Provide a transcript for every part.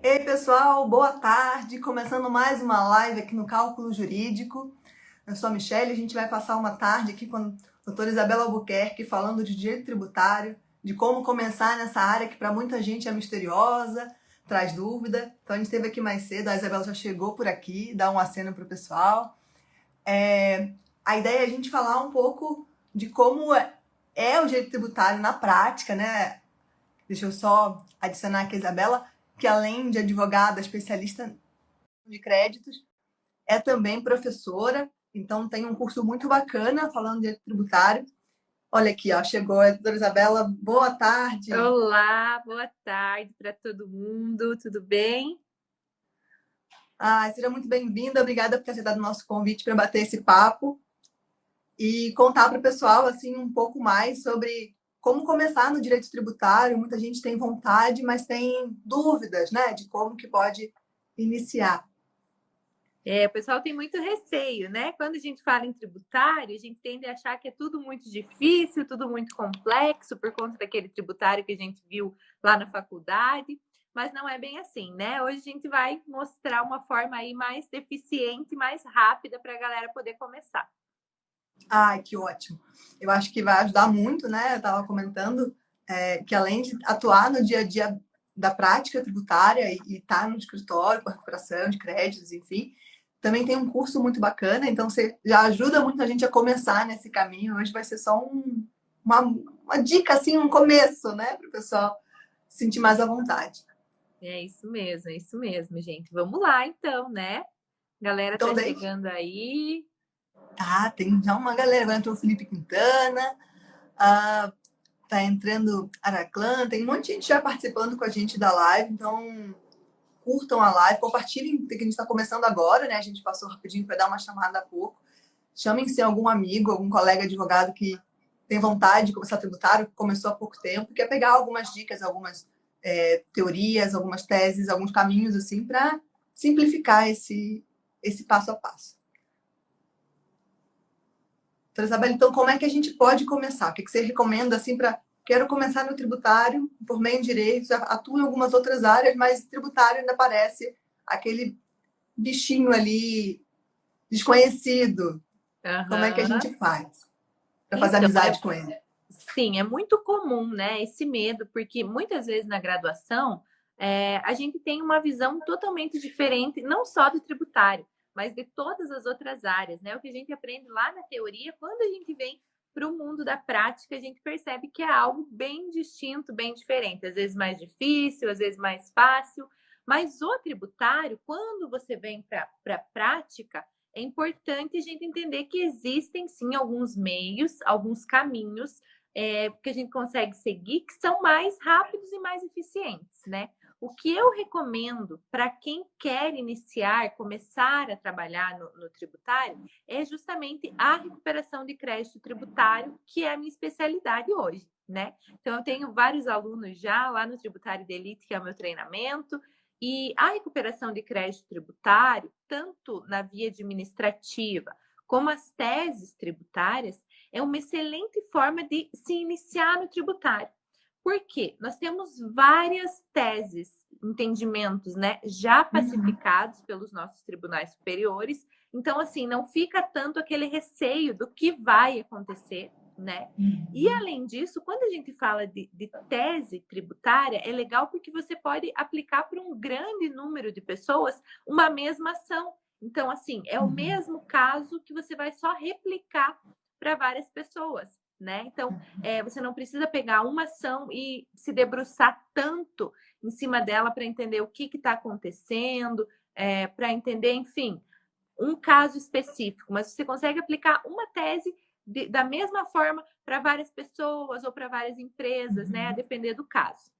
Ei, pessoal, boa tarde. Começando mais uma live aqui no Cálculo Jurídico. Eu sou a Michelle, a gente vai passar uma tarde aqui com a doutora Isabela Albuquerque falando de direito tributário, de como começar nessa área que para muita gente é misteriosa, traz dúvida. Então a gente esteve aqui mais cedo, a Isabela já chegou por aqui, dá um aceno para o pessoal. A ideia é a gente falar um pouco de como é o direito tributário na prática, né? Deixa eu só adicionar aqui a Isabela, que além de advogada, especialista de créditos, é também professora, então tem um curso muito bacana falando de direito tributário. Olha aqui, ó, chegou a doutora Isabela, boa tarde. Olá, boa tarde para todo mundo, tudo bem? Seja muito bem-vinda, obrigada por ter aceitado o nosso convite para bater esse papo e contar para o pessoal assim, um pouco mais sobre como começar no direito tributário. Muita gente tem vontade, mas tem dúvidas, né, de como que pode iniciar. O pessoal tem muito receio, né? Quando a gente fala em tributário, a gente tende a achar que é tudo muito difícil, tudo muito complexo, por conta daquele tributário que a gente viu lá na faculdade, mas não é bem assim, né? Hoje a gente vai mostrar uma forma aí mais eficiente, mais rápida para a galera poder começar. Ai, que ótimo. Eu acho que vai ajudar muito, né? Eu estava comentando que além de atuar no dia a dia da prática tributária e estar no escritório com a recuperação de créditos, enfim, também tem um curso muito bacana, então você já ajuda muito a gente a começar nesse caminho. Hoje vai ser só uma dica, assim, um começo, né? Para o pessoal se sentir mais à vontade. É isso mesmo, gente. Vamos lá, então, né? A galera Então, tá daí, chegando aí. tem já uma galera. Agora entrou o Felipe Quintana, ah, tá entrando Araclã, tem um monte de gente já participando com a gente da live, então curtam a live, compartilhem, que a gente está começando agora, né? A gente passou rapidinho para dar uma chamada há pouco. Chamem-se algum amigo, algum colega advogado que tem vontade de começar tributário, que começou há pouco tempo, quer pegar algumas dicas, algumas teorias, algumas teses, alguns caminhos, assim, para simplificar esse passo a passo. Doutora Isabela, então, como é que a gente pode começar? O que você recomenda, assim, para... Quero começar no tributário, formei em direito, atuo em algumas outras áreas, mas tributário ainda parece aquele bichinho ali desconhecido. Como é que a Aham. gente faz para fazer Então, amizade com ele? sim, é muito comum, né, esse medo, porque muitas vezes na graduação a gente tem uma visão totalmente diferente, não só do tributário, mas de todas as outras áreas, né? O que a gente aprende lá na teoria, quando a gente vem para o mundo da prática, a gente percebe que é algo bem distinto, bem diferente, às vezes mais difícil, às vezes mais fácil, mas o tributário, quando você vem para a prática, é importante a gente entender que existem sim alguns meios, alguns caminhos que a gente consegue seguir, que são mais rápidos e mais eficientes, né? O que eu recomendo para quem quer iniciar, começar a trabalhar no tributário, é justamente a recuperação de crédito tributário, que é a minha especialidade hoje, né? Então, eu tenho vários alunos já lá no Tributário de Elite, que é o meu treinamento, e a recuperação de crédito tributário, tanto na via administrativa como as teses tributárias, é uma excelente forma de se iniciar no tributário. Por quê? Nós temos várias teses, entendimentos, né, já pacificados pelos nossos tribunais superiores. Então, assim, não fica tanto aquele receio do que vai acontecer, né? E, além disso, quando a gente fala de tese tributária, é legal porque você pode aplicar para um grande número de pessoas uma mesma ação. Então, assim, é o mesmo caso que você vai só replicar para várias pessoas, né? Então, você não precisa pegar uma ação e se debruçar tanto em cima dela para entender o que está acontecendo, para entender, enfim, um caso específico, mas você consegue aplicar uma tese da mesma forma para várias pessoas ou para várias empresas, né? A depender do caso.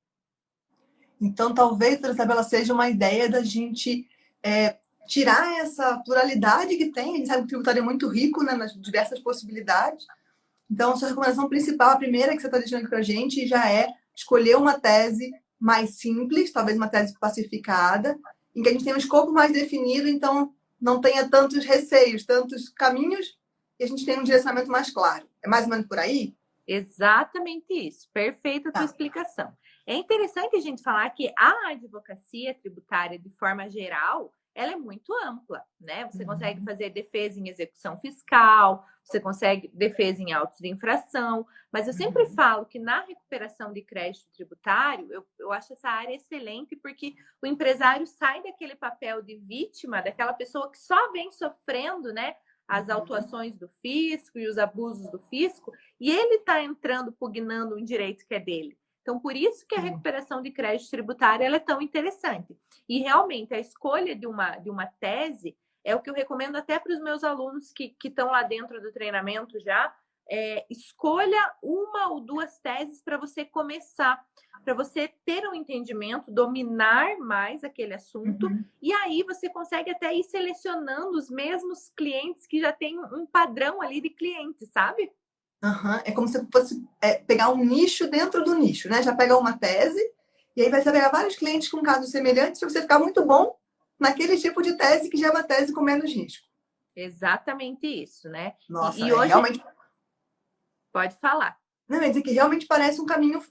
Então, talvez, doutora Isabela, seja uma ideia da gente tirar essa pluralidade que tem. A gente sabe que o tributário é muito rico, né, nas diversas possibilidades. Então, a sua recomendação principal, a primeira que você está deixando aqui para a gente, já é escolher uma tese mais simples, talvez uma tese pacificada, em que a gente tenha um escopo mais definido, então não tenha tantos receios, tantos caminhos, e a gente tenha um direcionamento mais claro. É mais ou menos por aí? Exatamente isso. Perfeita a tua Tá. explicação. É interessante a gente falar que a advocacia tributária, de forma geral, ela é muito ampla, né? Você consegue fazer defesa em execução fiscal, você consegue defesa em autos de infração, mas eu sempre falo que na recuperação de crédito tributário, eu acho essa área excelente, porque o empresário sai daquele papel de vítima, daquela pessoa que só vem sofrendo, né? As autuações do fisco e os abusos do fisco, e ele está entrando, pugnando um direito que é dele. Então, por isso que a recuperação de crédito tributário ela é tão interessante. E, realmente, a escolha de uma tese é o que eu recomendo até para os meus alunos que estão lá dentro do treinamento já. Escolha uma ou duas teses para você começar, para você ter um entendimento, dominar mais aquele assunto, e aí você consegue até ir selecionando os mesmos clientes que já têm um padrão ali de cliente, sabe? É como se fosse pegar um nicho dentro do nicho, né? Já pega uma tese, e aí vai pegar vários clientes com casos semelhantes para você ficar muito bom naquele tipo de tese que já é uma tese com menos risco. Exatamente isso, né? Nossa, e hoje... realmente... Pode falar. Não, quer dizer que realmente parece um caminho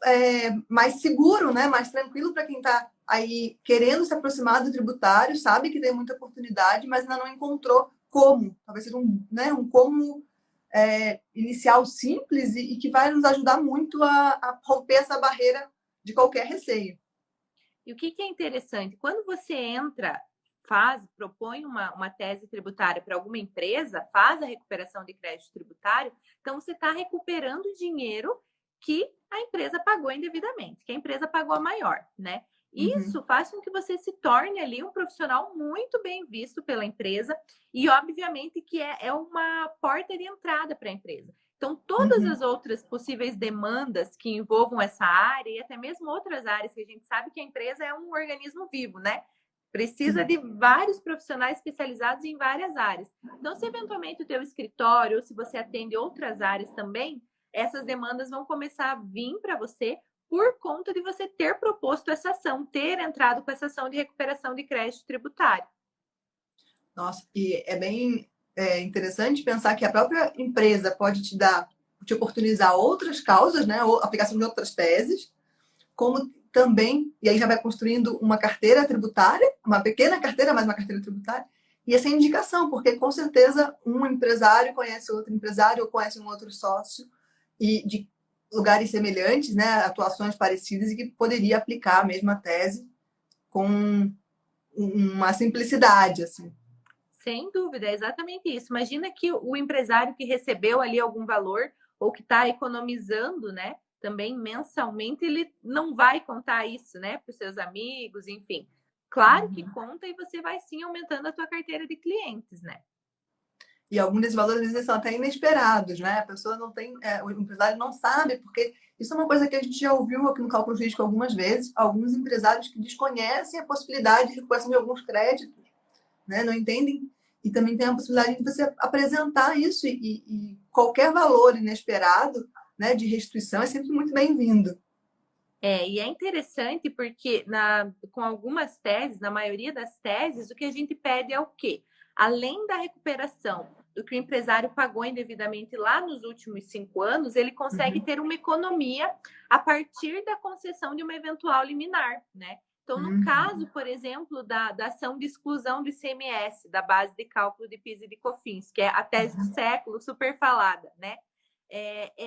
mais seguro, né? Mais tranquilo para quem está aí querendo se aproximar do tributário, sabe que tem muita oportunidade, mas ainda não encontrou como. Talvez seja um como inicial simples e que vai nos ajudar muito a romper essa barreira de qualquer receio. E o que é interessante? Quando você entra, propõe uma tese tributária para alguma empresa, faz a recuperação de crédito tributário, então você está recuperando dinheiro que a empresa pagou indevidamente, que a empresa pagou a maior, né? Isso faz com que você se torne ali um profissional muito bem visto pela empresa e, obviamente, que é uma porta de entrada para a empresa. Então, todas as outras possíveis demandas que envolvam essa área e até mesmo outras áreas que a gente sabe que a empresa é um organismo vivo, né? Precisa de vários profissionais especializados em várias áreas. Então, se eventualmente o teu escritório, ou se você atende outras áreas também, essas demandas vão começar a vir para você por conta de você ter proposto essa ação, ter entrado com essa ação de recuperação de crédito tributário. Nossa, e é bem interessante pensar que a própria empresa pode te oportunizar outras causas, né, ou aplicação de outras teses, como também, e aí já vai construindo uma carteira tributária, uma pequena carteira, mas uma carteira tributária, e essa indicação, porque com certeza um empresário conhece outro empresário ou conhece um outro sócio e de lugares semelhantes, né, atuações parecidas e que poderia aplicar a mesma tese com uma simplicidade, assim. Sem dúvida, é exatamente isso. Imagina que o empresário que recebeu ali algum valor ou que está economizando, né, também mensalmente, ele não vai contar isso, né, para os seus amigos, enfim. Claro que conta e você vai sim aumentando a tua carteira de clientes, né? E alguns desses valores às vezes são até inesperados, né? A pessoa não tem, o empresário não sabe, porque isso é uma coisa que a gente já ouviu aqui no cálculo jurídico algumas vezes, alguns empresários que desconhecem a possibilidade de recuperação de alguns créditos, né? Não entendem, e também tem a possibilidade de você apresentar isso, e qualquer valor inesperado, né, de restituição é sempre muito bem-vindo. E é interessante porque com algumas teses, na maioria das teses, o que a gente pede é o quê? Além da recuperação do que o empresário pagou indevidamente lá nos últimos 5 anos, ele consegue ter uma economia a partir da concessão de uma eventual liminar, né? Então, no caso, por exemplo, da ação de exclusão do ICMS, da base de cálculo de PIS e de COFINS, que é a tese do século, super falada, né?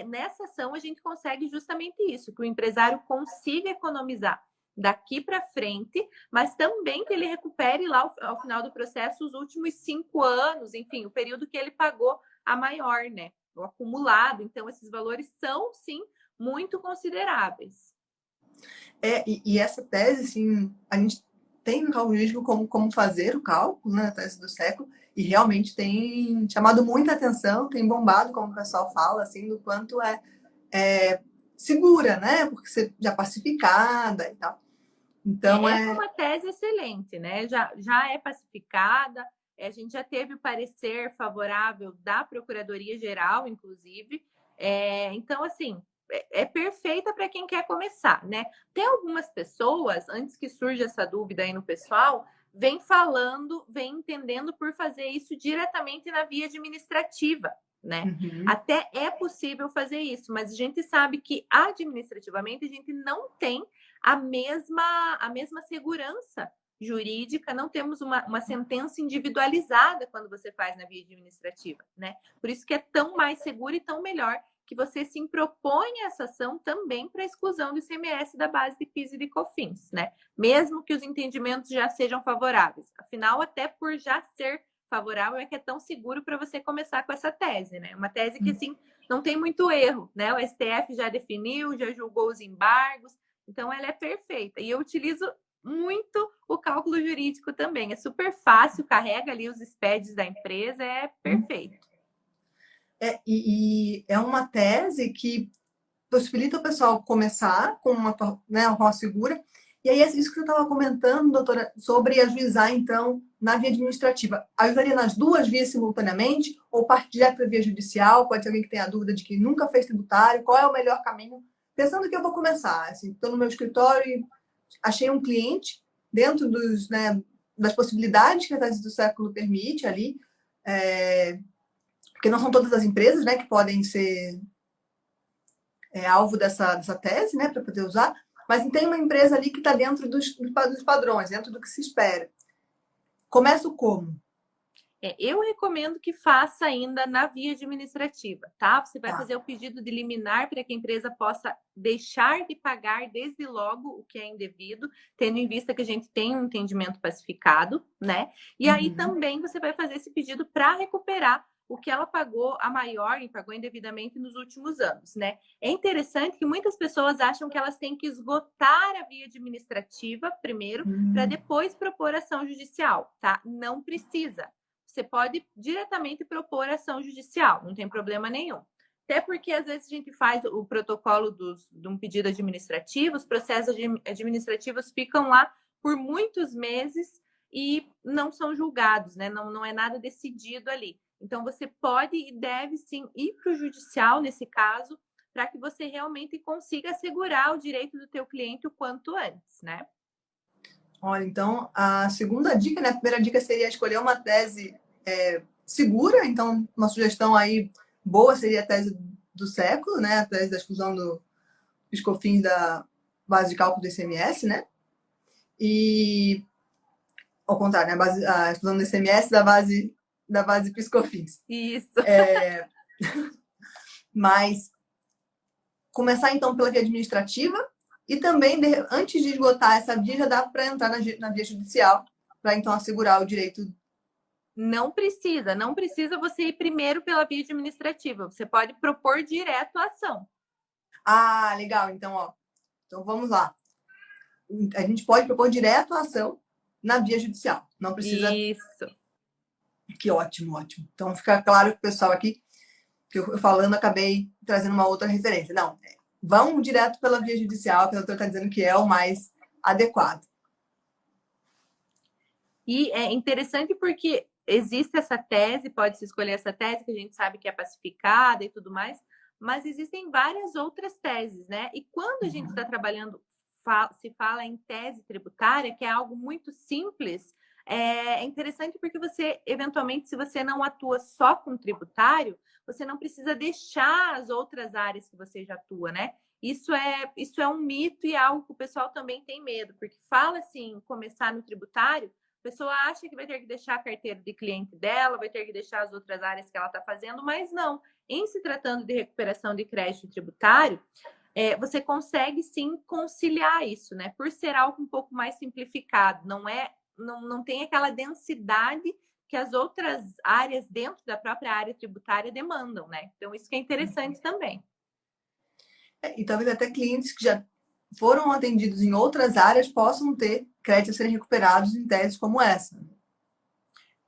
Nessa ação a gente consegue justamente isso, que o empresário consiga economizar daqui para frente, mas também que ele recupere lá ao final do processo os últimos 5 anos, enfim, o período que ele pagou a maior, né? O acumulado. Então, esses valores são, sim, muito consideráveis. E essa tese, assim, a gente tem no cálculo jurídico como fazer o cálculo, né, a tese do século, e realmente tem chamado muita atenção, tem bombado, como o pessoal fala, assim, do quanto é segura, né, porque você já pacificada e tal. Então, essa é uma tese excelente, né? Já é pacificada, a gente já teve o parecer favorável da Procuradoria-Geral, inclusive. Então, assim, é perfeita para quem quer começar, né? Tem algumas pessoas, antes que surja essa dúvida aí no pessoal, vem entendendo por fazer isso diretamente na via administrativa, né? Até é possível fazer isso, mas a gente sabe que administrativamente a gente não tem a mesma segurança jurídica, não temos uma sentença individualizada quando você faz na via administrativa, né? Por isso que é tão mais seguro e tão melhor que você se propõe essa ação também para exclusão do ICMS da base de PIS e de COFINS, né? Mesmo que os entendimentos já sejam favoráveis. Afinal, até por já ser favorável é que é tão seguro para você começar com essa tese, né? Uma tese que, assim, não tem muito erro, né? O STF já definiu, já julgou os embargos, então ela é perfeita. E eu utilizo muito o cálculo jurídico também. É super fácil, carrega ali os SPEDs da empresa, é perfeito. E é uma tese que possibilita o pessoal começar com uma segura. E aí, isso que você estava comentando, doutora, sobre ajuizar, então, na via administrativa. Ajuizaria nas duas vias simultaneamente ou parte direto para a via judicial? Pode ser alguém que tenha dúvida de que nunca fez tributário. Qual é o melhor caminho? Pensando que eu vou começar. Assim, estou no meu escritório e achei um cliente dentro das possibilidades que a tese do século permite ali, porque não são todas as empresas, né, que podem ser alvo dessa tese, né, para poder usar, mas tem uma empresa ali que está dentro dos padrões, dentro do que se espera. Começo como? Eu recomendo que faça ainda na via administrativa, tá? Você vai fazer o pedido de liminar para que a empresa possa deixar de pagar desde logo o que é indevido, tendo em vista que a gente tem um entendimento pacificado, né? E aí também você vai fazer esse pedido para recuperar o que ela pagou a maior e pagou indevidamente nos últimos anos, né? É interessante que muitas pessoas acham que elas têm que esgotar a via administrativa primeiro para depois propor ação judicial, tá? Não precisa. Você pode diretamente propor ação judicial, não tem problema nenhum. Até porque, às vezes, a gente faz o protocolo de um pedido administrativo, os processos administrativos ficam lá por muitos meses e não são julgados, né? Não é nada decidido ali. Então, você pode e deve, sim, ir para o judicial, nesse caso, para que você realmente consiga assegurar o direito do teu cliente o quanto antes, né? Olha, então, a segunda dica, né? A primeira dica seria escolher uma tese segura. Então, uma sugestão aí boa seria a tese do século, né? A tese da exclusão dos COFINS da base de cálculo do ICMS, né? E, ao contrário, né? A exclusão do ICMS da base PIS/COFINS. Isso. Mas começar, então, pela via administrativa e também, antes de esgotar essa via, já dá para entrar na via judicial, para, então, assegurar o direito. Não precisa você ir primeiro pela via administrativa. Você pode propor direto a ação. Ah, legal. Então, então vamos lá. A gente pode propor direto a ação na via judicial. Não precisa. Isso. Que ótimo, ótimo. Então fica claro que o pessoal aqui, que eu falando, acabei trazendo uma outra referência. Não, vão direto pela via judicial, que a doutora está dizendo que é o mais adequado. E é interessante porque existe essa tese, pode-se escolher essa tese, que a gente sabe que é pacificada e tudo mais, mas existem várias outras teses, né? E quando a gente está trabalhando, se fala em tese tributária, que é algo muito simples, é interessante porque você, eventualmente, se você não atua só com tributário, você não precisa deixar as outras áreas que você já atua, né? Isso é um mito e é algo que o pessoal também tem medo, porque fala assim, começar no tributário, a pessoa acha que vai ter que deixar a carteira de cliente dela, vai ter que deixar as outras áreas que ela está fazendo, mas não. Em se tratando de recuperação de crédito tributário, você consegue sim conciliar isso, né? Por ser algo um pouco mais simplificado, não tem aquela densidade que as outras áreas dentro da própria área tributária demandam, né? Então, isso que é interessante também. E talvez até clientes que já foram atendidos em outras áreas possam ter créditos a serem recuperados em teses como essa.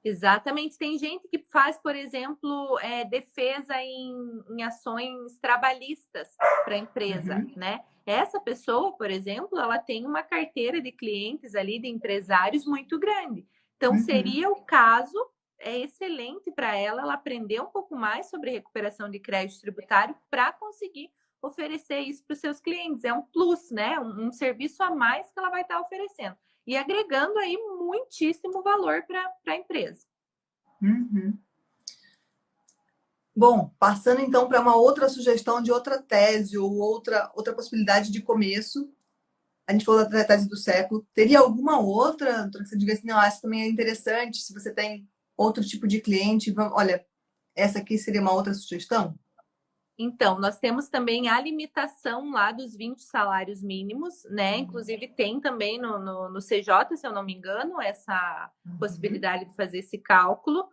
Exatamente. Tem gente que faz, por exemplo, defesa em ações trabalhistas para a empresa, né? Essa pessoa, por exemplo, ela tem uma carteira de clientes ali, de empresários muito grande. Então, seria o caso, é excelente para ela aprender um pouco mais sobre recuperação de crédito tributário para conseguir oferecer isso para os seus clientes. É um plus, né? Um serviço a mais que ela vai estar oferecendo. E agregando aí muitíssimo valor para a empresa. Bom, passando então para uma outra sugestão de outra tese ou outra possibilidade de começo, A gente falou da tese do século. Teria alguma outra, doutora, que você diga assim, não, essa também é interessante, se você tem outro tipo de cliente, olha, essa aqui seria uma outra sugestão? Então, nós temos também a limitação lá dos 20 salários mínimos, né? Inclusive, tem também no CJ, se eu não me engano, essa possibilidade de fazer esse cálculo.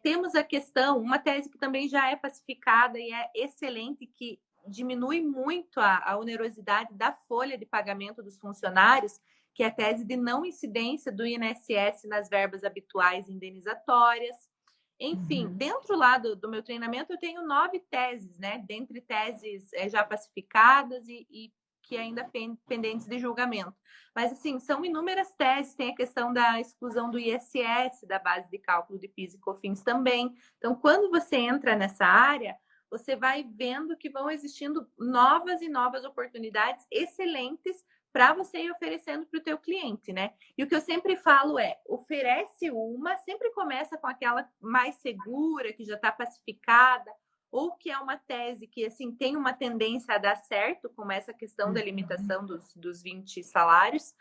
Temos a questão, uma tese que também já é pacificada e é excelente, que diminui muito a onerosidade da folha de pagamento dos funcionários, que é a tese de não incidência do INSS nas verbas habituais indenizatórias. Enfim, dentro lá do meu treinamento, eu tenho 9 teses, né? Dentre teses já pacificadas e que ainda pendentes de julgamento. Mas, assim, são inúmeras teses. Tem a questão da exclusão do ISS, da base de cálculo de PIS e COFINS também. Então, quando você entra nessa área, você vai vendo que vão existindo novas e novas oportunidades excelentes para você ir oferecendo para o teu cliente, né? E o que eu sempre falo é, oferece uma, sempre começa com aquela mais segura, que já está pacificada, ou que é uma tese que, assim, tem uma tendência a dar certo, como essa questão da limitação dos 20 salários,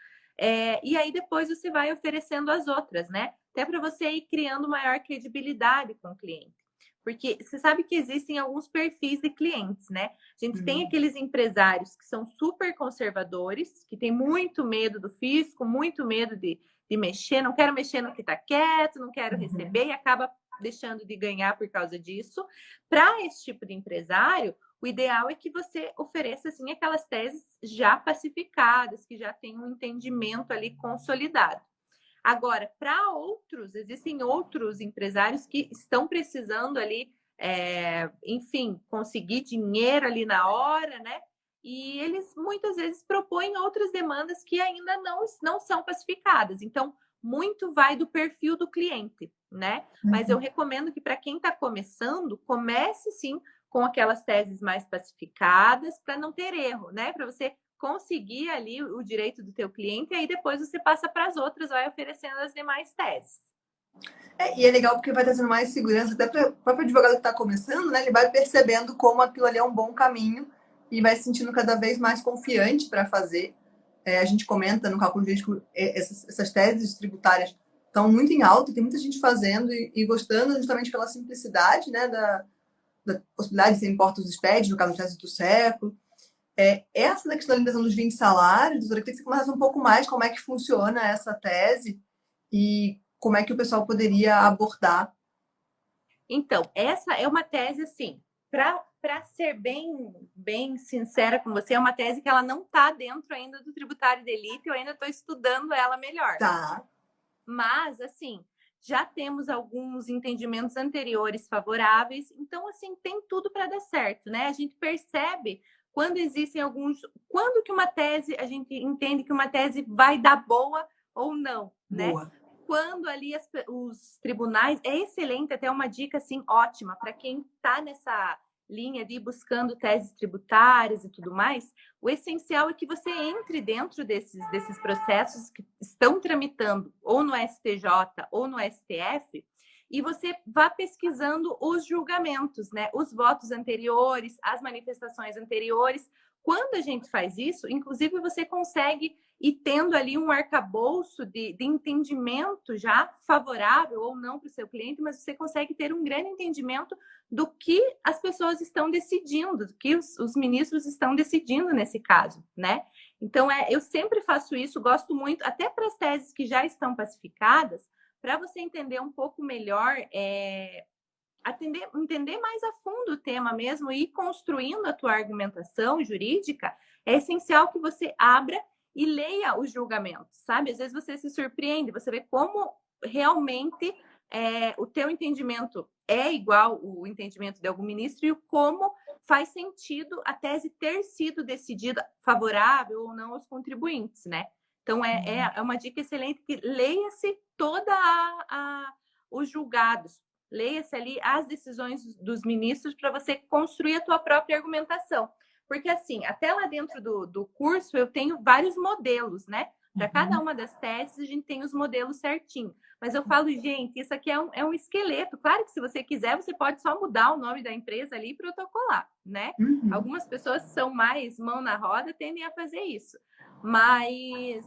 e aí depois você vai oferecendo as outras, né? Até para você ir criando maior credibilidade com o cliente. Porque você sabe que existem alguns perfis de clientes, né? A gente tem aqueles empresários que são super conservadores, que tem muito medo do fisco, muito medo de mexer, não quero mexer no que está quieto, não quero receber, e acaba deixando de ganhar por causa disso. Para esse tipo de empresário, o ideal é que você ofereça assim, aquelas teses já pacificadas, que já tem um entendimento ali consolidado. Agora, para outros, existem outros empresários que estão precisando ali, enfim, conseguir dinheiro ali na hora, né? E eles muitas vezes propõem outras demandas que ainda não são pacificadas. Então, muito vai do perfil do cliente, né? Mas eu recomendo que para quem está começando, comece sim com aquelas teses mais pacificadas para não ter erro, né? Para você conseguir ali o direito do teu cliente, e aí depois você passa para as outras, vai oferecendo as demais teses. E é legal porque vai trazendo mais segurança, até para o próprio advogado que está começando, né? Ele vai percebendo como aquilo ali é um bom caminho e vai se sentindo cada vez mais confiante para fazer. A gente comenta no cálculo jurídico, essas teses tributárias estão muito em alta, tem muita gente fazendo e gostando justamente pela simplicidade, né? Da possibilidade de ser impostos dos SPED, no caso da tese do século. Essa da questão da limitação dos 20 salários, doutora, eu queria que você comentasse um pouco mais como é que funciona essa tese e como é que o pessoal poderia abordar. Então, essa é uma tese, assim, para ser bem sincera com você, é uma tese que ela não está dentro ainda do tributário de elite, eu ainda estou estudando ela melhor. Tá. Mas, assim, já temos alguns entendimentos anteriores favoráveis, então, assim, tem tudo para dar certo, né? A gente percebe quando existem alguns... Quando que uma tese, a gente entende que uma tese vai dar boa ou não, né? Boa. Quando ali os tribunais... É excelente, até uma dica, assim, ótima para quem está nessa linha de ir buscando teses tributárias e tudo mais. O essencial é que você entre dentro desses processos que estão tramitando ou no STJ ou no STF e você vá pesquisando os julgamentos, né? Os votos anteriores, as manifestações anteriores. Quando a gente faz isso, inclusive você consegue ir tendo ali um arcabouço de entendimento já favorável ou não para o seu cliente, mas você consegue ter um grande entendimento do que as pessoas estão decidindo, do que os ministros estão decidindo nesse caso, né? Então, eu sempre faço isso, gosto muito, até para as teses que já estão pacificadas, para você entender um pouco melhor, entender mais a fundo o tema mesmo e ir construindo a tua argumentação jurídica, é essencial que você abra e leia os julgamentos, sabe? Às vezes você se surpreende, você vê como realmente o teu entendimento é igual o entendimento de algum ministro e como faz sentido a tese ter sido decidida favorável ou não aos contribuintes, né? Então, é uma dica excelente que leia-se toda os julgados, leia-se ali as decisões dos ministros para você construir a tua própria argumentação. Porque, assim, até lá dentro do curso eu tenho vários modelos, né? Para cada uma das teses, a gente tem os modelos certinho. Mas eu falo, gente, isso aqui é um esqueleto. Claro que se você quiser, você pode só mudar o nome da empresa ali e protocolar, né? Algumas pessoas que são mais mão na roda tendem a fazer isso. Mas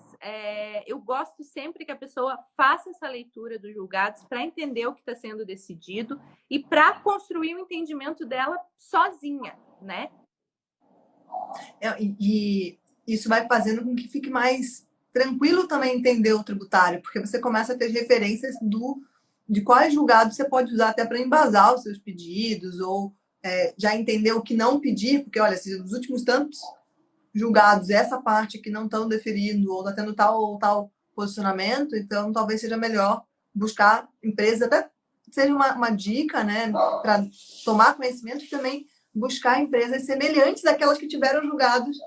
eu gosto sempre que a pessoa faça essa leitura dos julgados para entender o que está sendo decidido e para construir o entendimento dela sozinha, né? E isso vai fazendo com que fique mais tranquilo também entender o tributário, porque você começa a ter referências de quais julgados você pode usar até para embasar os seus pedidos, ou já entender o que não pedir, porque, olha, se os últimos tantos julgados, essa parte que não estão deferindo, ou está tendo tal ou tal posicionamento, então talvez seja melhor buscar empresas, até seja uma dica, né, para tomar conhecimento e também buscar empresas semelhantes àquelas que tiveram julgados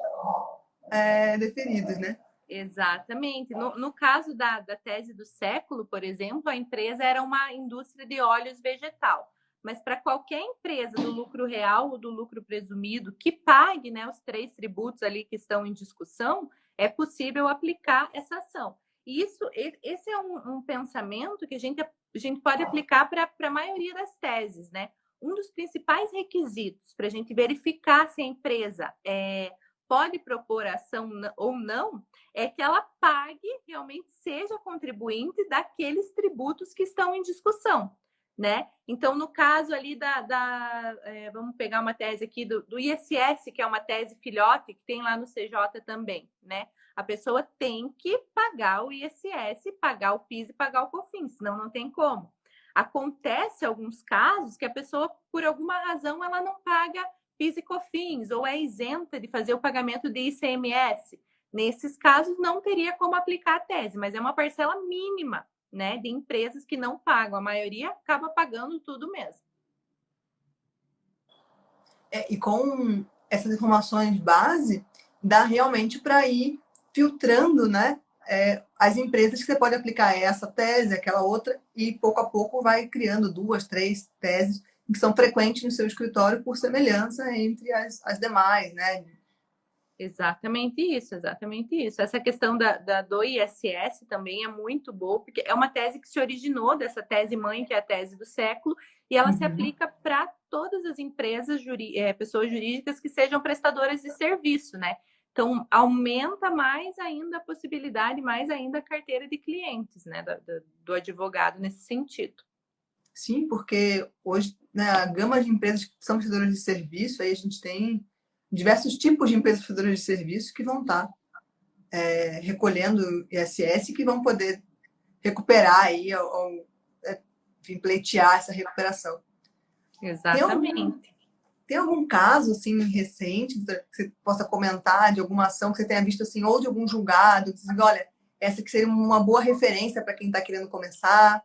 deferidos, né? Exatamente. No caso da tese do século, por exemplo, a empresa era uma indústria de óleos vegetal. Mas para qualquer empresa do lucro real ou do lucro presumido que pague, né, os 3 tributos ali que estão em discussão, é possível aplicar essa ação. E esse é um pensamento que a gente pode aplicar para a maioria das teses, né? Um dos principais requisitos para a gente verificar se a empresa pode propor ação ou não é que ela pague, realmente seja contribuinte daqueles tributos que estão em discussão, né? Então, no caso ali vamos pegar uma tese aqui do ISS, que é uma tese filhote, que tem lá no CJ também, né? A pessoa tem que pagar o ISS, pagar o PIS e pagar o COFINS, senão não tem como. Acontece alguns casos que a pessoa, por alguma razão, ela não paga PIS e COFINS, ou é isenta de fazer o pagamento de ICMS. Nesses casos, não teria como aplicar a tese, mas é uma parcela mínima, né, de empresas que não pagam. A maioria acaba pagando tudo mesmo. E com essas informações base, dá realmente para ir filtrando, né, as empresas que você pode aplicar essa tese, aquela outra, e pouco a pouco vai criando 2, 3 teses que são frequentes no seu escritório por semelhança entre as demais, né? Exatamente isso, exatamente isso. Essa questão do ISS também é muito boa, porque é uma tese que se originou dessa tese mãe, que é a tese do século, e ela se aplica para todas as empresas, pessoas jurídicas que sejam prestadoras de serviço, né? Então, aumenta mais ainda a possibilidade, mais ainda a carteira de clientes, né, do advogado nesse sentido. Sim, porque hoje, né, a gama de empresas que são prestadoras de serviço, aí a gente tem diversos tipos de empresas prestadoras de serviço que vão estar recolhendo ISS, que vão poder recuperar aí, enfim, pleitear essa recuperação. Exatamente. Tem algum caso assim recente que você possa comentar de alguma ação que você tenha visto assim, ou de algum julgado, que você diga, olha, essa que seria uma boa referência para quem está querendo começar?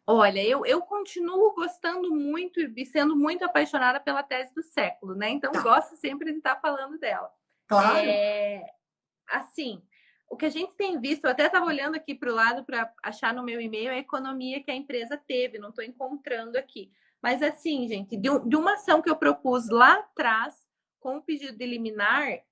Olha, eu continuo gostando muito e sendo muito apaixonada pela tese do século, né? Então, gosto sempre de estar falando dela. Claro. Assim, o que a gente tem visto, eu até estava olhando aqui para o lado para achar no meu e-mail a economia que a empresa teve, não estou encontrando aqui. Mas assim, gente, de uma ação que eu propus lá atrás, com o pedido de liminar,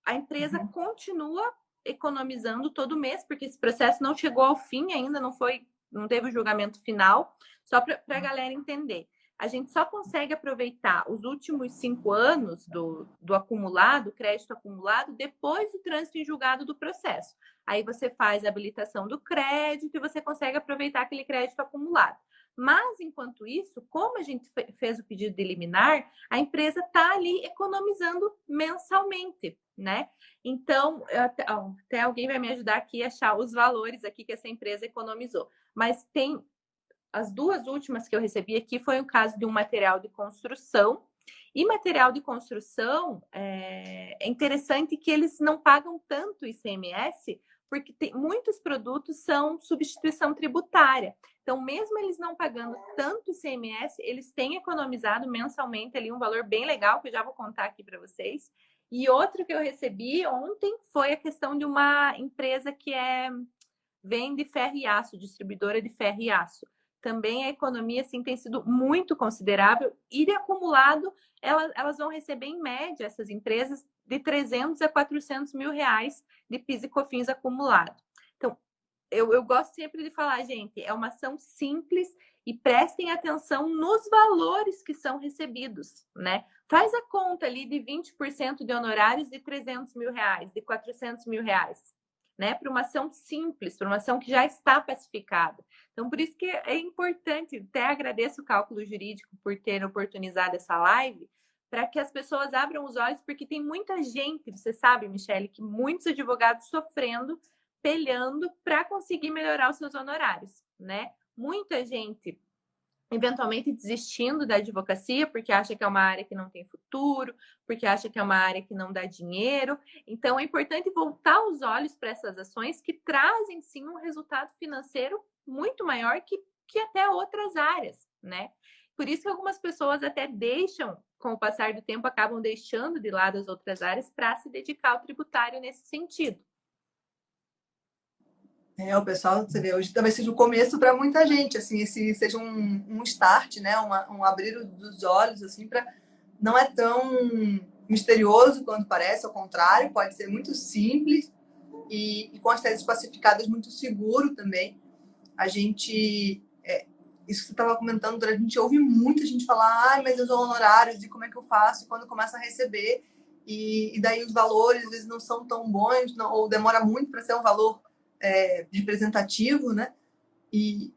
a empresa continua economizando todo mês, porque esse processo não chegou ao fim ainda, não teve o julgamento final, só para a galera entender. A gente só consegue aproveitar os últimos 5 anos do acumulado, crédito acumulado, depois do trânsito em julgado do processo. Aí você faz a habilitação do crédito e você consegue aproveitar aquele crédito acumulado. Mas, enquanto isso, como a gente fez o pedido de liminar, a empresa está ali economizando mensalmente, né? Então, até alguém vai me ajudar aqui a achar os valores aqui que essa empresa economizou. Mas tem as 2 últimas que eu recebi aqui foi o caso de um material de construção. E material de construção é interessante que eles não pagam tanto ICMS, porque muitos produtos são substituição tributária. Então, mesmo eles não pagando tanto ICMS, eles têm economizado mensalmente ali um valor bem legal, que eu já vou contar aqui para vocês. E outro que eu recebi ontem foi a questão de uma empresa que vende ferro e aço, distribuidora de ferro e aço. Também a economia assim, tem sido muito considerável e de acumulado elas vão receber em média, essas empresas, de 300 a 400 mil reais de PIS e COFINS acumulado. Então, eu gosto sempre de falar, gente, é uma ação simples e prestem atenção nos valores que são recebidos, né? Faz a conta ali de 20% de honorários de 300 mil reais, de 400 mil reais, né? Para uma ação simples, para uma ação que já está pacificada. Então, por isso que é importante, até agradeço o Cálculo Jurídico por ter oportunizado essa live, para que as pessoas abram os olhos, porque tem muita gente, você sabe, Michele, que muitos advogados sofrendo, peleando para conseguir melhorar os seus honorários, né? Muita gente eventualmente desistindo da advocacia porque acha que é uma área que não tem futuro, porque acha que é uma área que não dá dinheiro. Então, é importante voltar os olhos para essas ações que trazem, sim, um resultado financeiro muito maior que até outras áreas, né? Por isso que algumas pessoas até deixam, com o passar do tempo, acabam deixando de lado as outras áreas para se dedicar ao tributário nesse sentido. O pessoal, você vê, hoje talvez seja o começo para muita gente, assim, esse seja um start, né? Um abrir dos olhos, assim, para não é tão misterioso quanto parece, ao contrário, pode ser muito simples e com as teses pacificadas muito seguro também. A gente, isso que você estava comentando, a gente ouve muita gente falar, mas eu dou honorários e como é que eu faço? E quando começa a receber, e daí os valores às vezes não são tão bons, não, ou demora muito para ser um valor representativo, né? E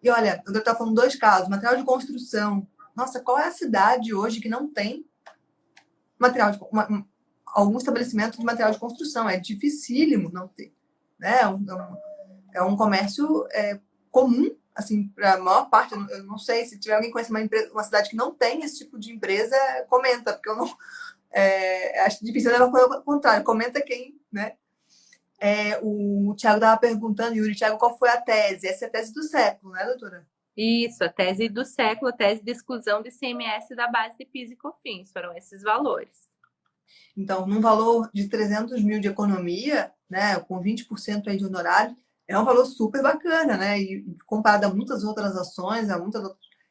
olha, eu estava falando dois casos, material de construção. Nossa, qual é a cidade hoje que não tem material de algum estabelecimento de material de construção? É dificílimo não ter, né? É um comércio comum, assim, para a maior parte. Eu não sei se tiver alguém que conhece uma cidade que não tem esse tipo de empresa, comenta, porque eu não acho difícil levar para o contrário. Comenta quem, né? O Thiago estava perguntando, Yuri, Thiago, qual foi a tese? Essa é a tese do século, né, doutora? Isso, a tese do século, a tese de exclusão de ICMS da base de PIS e COFINS, foram esses valores. Então, num valor de 300 mil de economia, né, com 20% aí de honorário, é um valor super bacana, né? E comparado a muitas outras ações,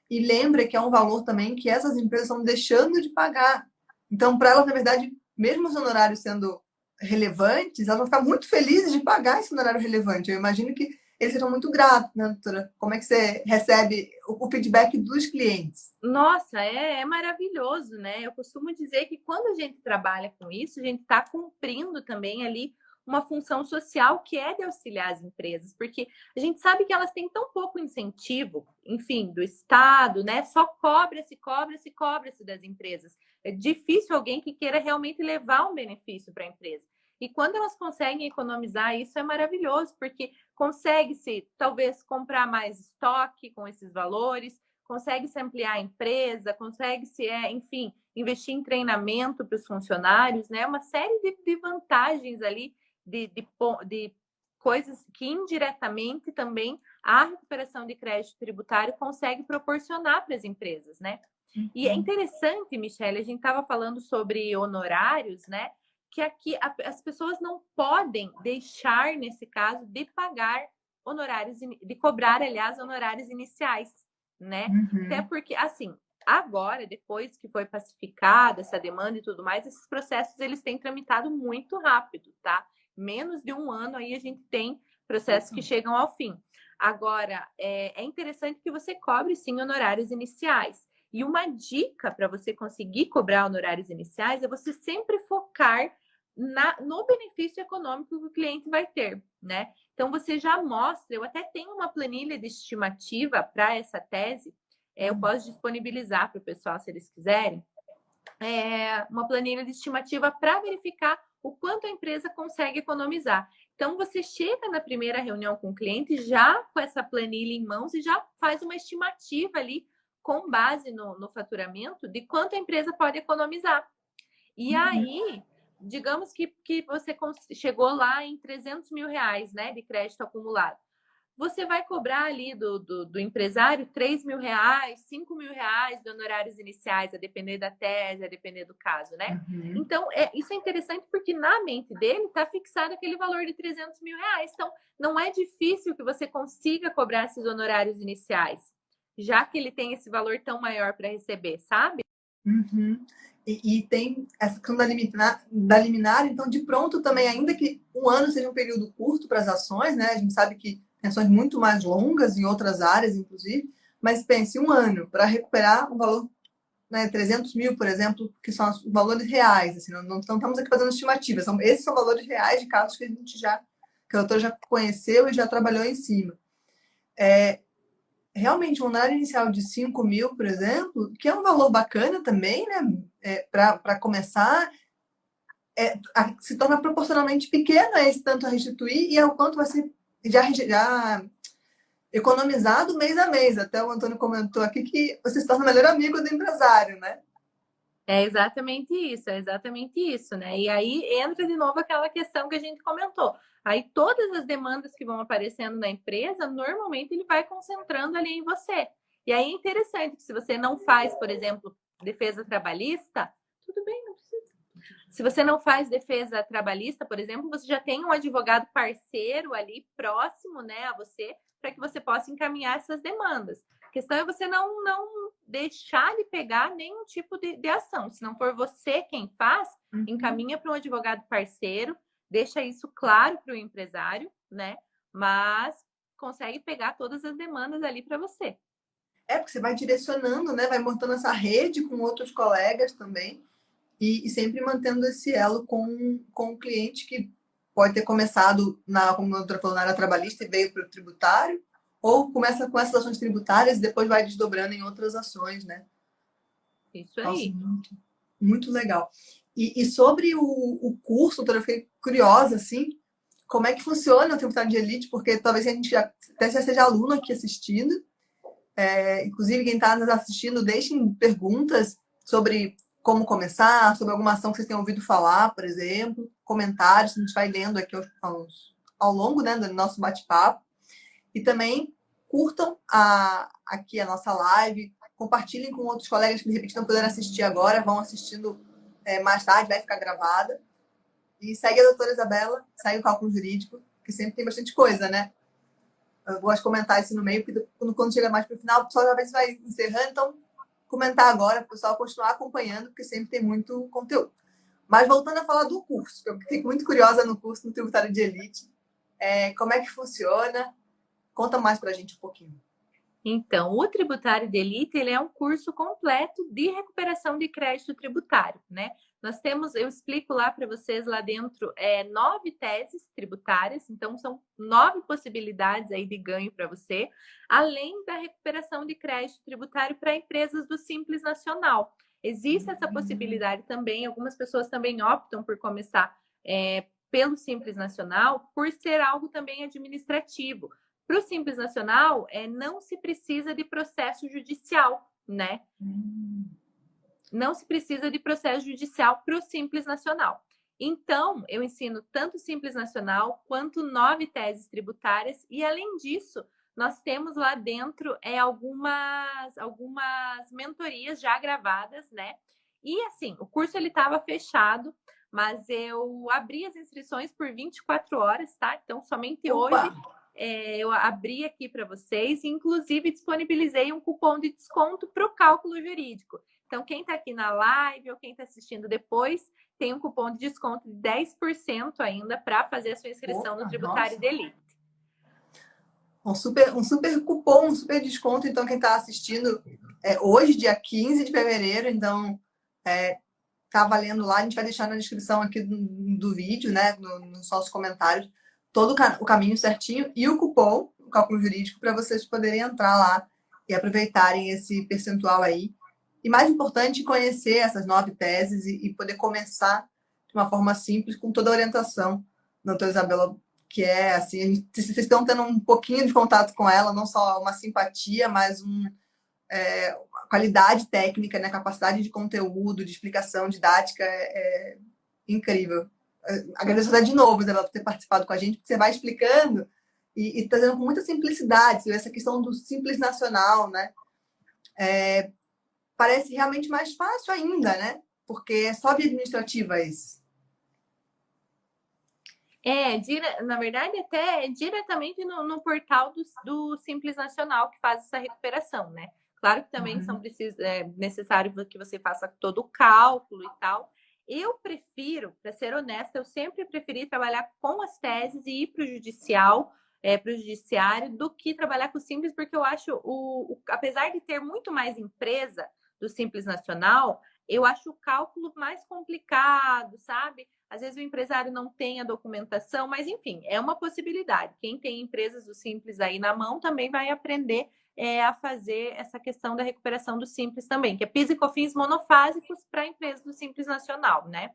e lembra que é um valor também que essas empresas estão deixando de pagar. Então, para elas, na verdade, mesmo os honorários sendo relevantes, elas vão ficar muito felizes de pagar esse honorário relevante. Eu imagino que eles serão muito gratos, né, doutora? Como é que você recebe o feedback dos clientes? Nossa, é maravilhoso, né? Eu costumo dizer que quando a gente trabalha com isso, a gente está cumprindo também ali uma função social que é de auxiliar as empresas, porque a gente sabe que elas têm tão pouco incentivo, enfim, do Estado, né? Só cobra-se, cobra-se, cobra-se das empresas. É difícil alguém que queira realmente levar um benefício para a empresa. E quando elas conseguem economizar isso, é maravilhoso, porque consegue-se talvez comprar mais estoque com esses valores, consegue-se ampliar a empresa, consegue-se, enfim, investir em treinamento para os funcionários, né? Uma série de vantagens ali, de coisas que indiretamente também a recuperação de crédito tributário consegue proporcionar para as empresas, né? E é interessante, Michele, a gente estava falando sobre honorários, né? Que aqui as pessoas não podem deixar, nesse caso, de pagar honorários, de cobrar, aliás, honorários iniciais, né? Até porque, assim, agora, depois que foi pacificada essa demanda e tudo mais, esses processos eles têm tramitado muito rápido, tá? Menos de um ano aí a gente tem processos que chegam ao fim. Agora, é interessante que você cobre, sim, honorários iniciais. E uma dica para você conseguir cobrar honorários iniciais é você sempre focar no benefício econômico que o cliente vai ter, né? Então, você já mostra, eu até tenho uma planilha de estimativa para essa tese, eu posso disponibilizar para o pessoal, se eles quiserem, uma planilha de estimativa para verificar o quanto a empresa consegue economizar. Então, você chega na primeira reunião com o cliente já com essa planilha em mãos e já faz uma estimativa ali com base no faturamento de quanto a empresa pode economizar. E aí, digamos que você chegou lá em 300 mil reais, né, de crédito acumulado. Você vai cobrar ali do empresário 3 mil reais, 5 mil reais de honorários iniciais, a depender da tese, a depender do caso, né? Então, isso é interessante porque na mente dele está fixado aquele valor de 300 mil reais. Então, não é difícil que você consiga cobrar esses honorários iniciais, já que ele tem esse valor tão maior para receber, sabe? E tem essa questão da liminar, então, de pronto também, ainda que um ano seja um período curto para as ações, né? A gente sabe que tem ações muito mais longas em outras áreas, inclusive, mas pense, um ano para recuperar um valor, né, 300 mil, por exemplo, que são os valores reais, assim, não estamos aqui fazendo estimativas, esses são valores reais de casos que que a doutora já conheceu e já trabalhou em cima. Realmente, um honorário inicial de 5 mil, por exemplo, que é um valor bacana também, né, para começar, se torna proporcionalmente pequeno a esse tanto a restituir e ao quanto vai ser já economizado mês a mês. Até o Antônio comentou aqui que você se torna o melhor amigo do empresário, né? É exatamente isso, né? E aí entra de novo aquela questão que a gente comentou. Aí todas as demandas que vão aparecendo na empresa, normalmente ele vai concentrando ali em você. E aí é interessante que se você não faz, por exemplo, defesa trabalhista, tudo bem, não precisa. Se você não faz defesa trabalhista, por exemplo, você já tem um advogado parceiro ali próximo, né, a você, para que você possa encaminhar essas demandas. A questão é você não deixar de pegar nenhum tipo de ação. Se não for você quem faz, encaminha para um advogado parceiro, deixa isso claro para o empresário, né? Mas consegue pegar todas as demandas ali para você. Porque você vai direcionando, né? Vai montando essa rede com outros colegas também e sempre mantendo esse elo com o cliente que pode ter começado, como a doutora falou, na área trabalhista e veio para o tributário, ou começa com essas ações tributárias e depois vai desdobrando em outras ações, né? Isso Nossa, aí. muito, muito legal. E sobre o curso, doutora, eu fiquei curiosa, assim, como é que funciona o tributário de elite, porque talvez a gente até já seja aluno aqui assistindo, inclusive quem está nos assistindo, deixem perguntas sobre como começar, sobre alguma ação que vocês tenham ouvido falar, por exemplo, comentários, a gente vai lendo aqui ao longo, né, do nosso bate-papo. E também curtam aqui a nossa live, compartilhem com outros colegas que de repente não puderam assistir agora, vão assistindo mais tarde, vai ficar gravada. E segue a doutora Isabela, segue o cálculo jurídico, que sempre tem bastante coisa, né? Eu gosto de comentar isso no meio, porque quando chega mais para o final, o pessoal já vai encerrando, então comentar agora, para o pessoal continuar acompanhando, porque sempre tem muito conteúdo. Mas voltando a falar do curso, eu fiquei muito curiosa no curso no Tributário de Elite. Como é que funciona? Conta mais para a gente um pouquinho. Então, o tributário de elite, ele é um curso completo de recuperação de crédito tributário, né? Nós temos, eu explico lá para vocês lá dentro, 9 teses tributárias, então são 9 possibilidades aí de ganho para você, além da recuperação de crédito tributário para empresas do Simples Nacional. Existe essa possibilidade também, algumas pessoas também optam por começar pelo Simples Nacional, por ser algo também administrativo. Para o Simples Nacional, não se precisa de processo judicial, né? Não se precisa de processo judicial para o Simples Nacional. Então, eu ensino tanto Simples Nacional quanto 9 teses tributárias e, além disso, nós temos lá dentro algumas mentorias já gravadas, né? E, assim, o curso ele estava fechado, mas eu abri as inscrições por 24 horas, tá? Então, somente Opa! hoje eu abri aqui para vocês, inclusive disponibilizei um cupom de desconto para o cálculo jurídico. Então, quem está aqui na live ou quem está assistindo depois, tem um cupom de desconto de 10% ainda para fazer a sua inscrição no Tributário de Elite. Um super cupom, um super desconto. Então, quem está assistindo hoje, dia 15 de fevereiro, então tá valendo lá. A gente vai deixar na descrição aqui do vídeo, né, nos nossos comentários, todo o caminho certinho e o cupom, o cálculo jurídico, para vocês poderem entrar lá e aproveitarem esse percentual aí. E mais importante, conhecer essas 9 teses e poder começar de uma forma simples, com toda a orientação da doutora Isabela, que é assim, vocês estão tendo um pouquinho de contato com ela, não só uma simpatia, mas qualidade técnica, né, capacidade de conteúdo, de explicação didática incrível. Agradeço até de novo, Isabela, por ter participado com a gente, porque você vai explicando e trazendo com muita simplicidade, essa questão do Simples Nacional, né? Parece realmente mais fácil ainda, né? Porque é só via administrativa isso. Na verdade, até diretamente no portal do Simples Nacional que faz essa recuperação, né? Claro que também é necessário que você faça todo o cálculo e tal. Eu prefiro, para ser honesta, eu sempre preferi trabalhar com as teses e ir para o judicial, para o judiciário, do que trabalhar com o Simples, porque eu acho, apesar de ter muito mais empresa do Simples Nacional, eu acho o cálculo mais complicado, sabe? Às vezes o empresário não tem a documentação, mas enfim, é uma possibilidade. Quem tem empresas do Simples aí na mão também vai aprender a fazer essa questão da recuperação do Simples também, que é PIS e COFINS monofásicos para empresas do Simples Nacional, né?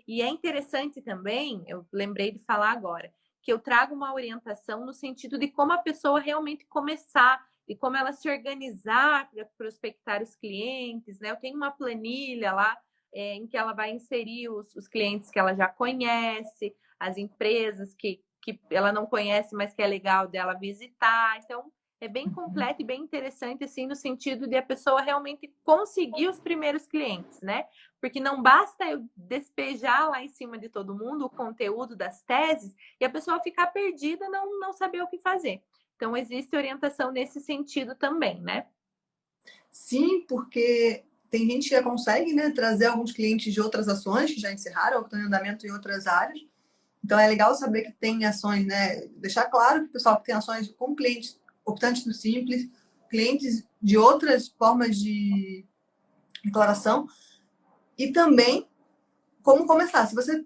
E é interessante também, eu lembrei de falar agora, que eu trago uma orientação no sentido de como a pessoa realmente começar, e como ela se organizar para prospectar os clientes, né? Eu tenho uma planilha lá em que ela vai inserir os clientes que ela já conhece, as empresas que ela não conhece, mas que é legal dela visitar. Então, é bem completo e bem interessante, assim, no sentido de a pessoa realmente conseguir os primeiros clientes, né? Porque não basta eu despejar lá em cima de todo mundo o conteúdo das teses e a pessoa ficar perdida, não saber o que fazer. Então, existe orientação nesse sentido também, né? Sim, porque tem gente que já consegue, né, trazer alguns clientes de outras ações que já encerraram, ou que estão em andamento em outras áreas. Então é legal saber que tem ações, né? Deixar claro que o pessoal que tem ações com clientes optantes do Simples, clientes de outras formas de declaração, e também como começar. Se você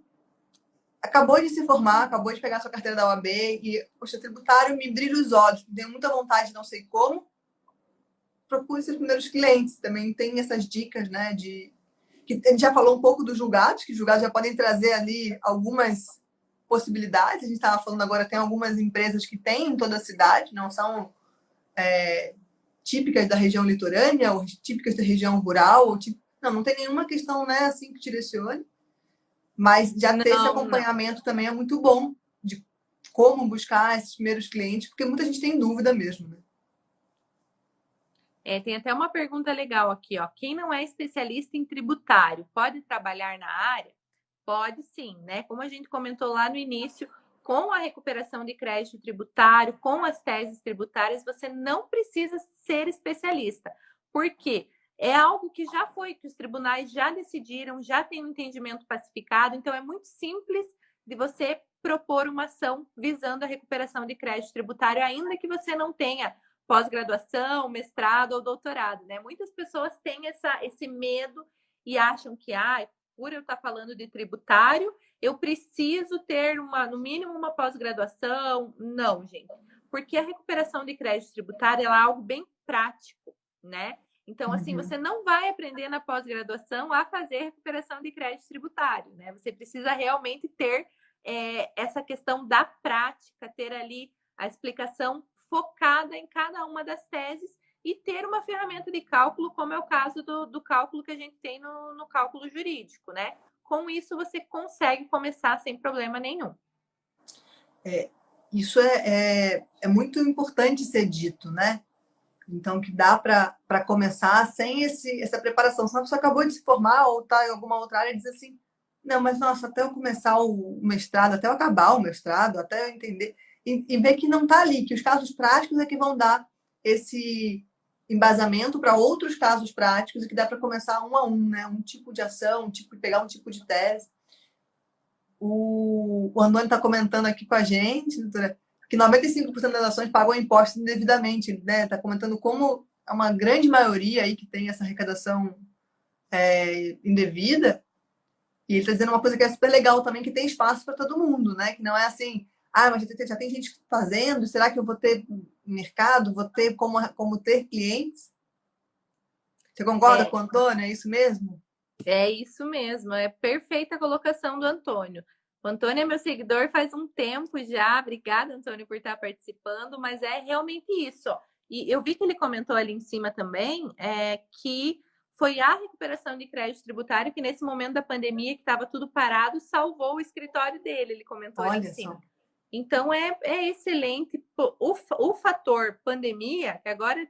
acabou de se formar, acabou de pegar sua carteira da OAB e, poxa, tributário me brilha os olhos, tenho muita vontade, não sei como, procure seus primeiros clientes. Também tem essas dicas, né, que a gente já falou um pouco dos julgados, que os julgados já podem trazer ali algumas possibilidades. A gente estava falando agora, tem algumas empresas que têm em toda a cidade, não são típicas da região litorânea ou típicas da região rural. Não tem nenhuma questão, né, assim que direcione, mas já ter esse Não. acompanhamento também é muito bom de como buscar esses primeiros clientes, porque muita gente tem dúvida mesmo, né? Tem até uma pergunta legal aqui, ó. Quem não é especialista em tributário pode trabalhar na área? Pode sim, né? Como a gente comentou lá no início, com a recuperação de crédito tributário, com as teses tributárias, você não precisa ser especialista. Por quê? É algo que já foi, que os tribunais já decidiram, já tem um entendimento pacificado, então é muito simples de você propor uma ação visando a recuperação de crédito tributário, ainda que você não tenha pós-graduação, mestrado ou doutorado, né? Muitas pessoas têm esse medo e acham que, por eu estar falando de tributário, eu preciso ter no mínimo uma pós-graduação. Não, gente. Porque a recuperação de crédito tributário é algo bem prático, né? Então, assim, você não vai aprender na pós-graduação a fazer recuperação de crédito tributário, né? Você precisa realmente ter essa questão da prática, ter ali a explicação focada em cada uma das teses e ter uma ferramenta de cálculo, como é o caso do cálculo que a gente tem no cálculo jurídico, né? Com isso, você consegue começar sem problema nenhum. Isso é muito importante ser dito, né? Então, que dá para começar sem essa preparação. Senão a pessoa acabou de se formar ou está em alguma outra área e diz assim, não, mas nossa, até eu começar o mestrado, até eu acabar o mestrado, até eu entender, e ver que não está ali, que os casos práticos é que vão dar esse embasamento para outros casos práticos e que dá para começar um a um, né? Um tipo de ação, pegar um tipo de tese. O Antônio está comentando aqui com a gente, doutora, que 95% das ações pagam impostos indevidamente, né? Está comentando como é uma grande maioria aí que tem essa arrecadação indevida. E ele está dizendo uma coisa que é super legal também, que tem espaço para todo mundo, né? Que não é assim, mas já tem gente fazendo, será que eu vou ter mercado, vou ter como ter clientes? Você concorda com o Antônio? É isso mesmo? É isso mesmo, é perfeita a colocação do Antônio. O Antônio é meu seguidor faz um tempo já. Obrigada, Antônio, por estar participando, mas é realmente isso. Ó. E eu vi que ele comentou ali em cima também que foi a recuperação de crédito tributário que, nesse momento da pandemia, que estava tudo parado, salvou o escritório dele. Ele comentou ali em cima. Só. Então, é excelente. O fator pandemia, que agora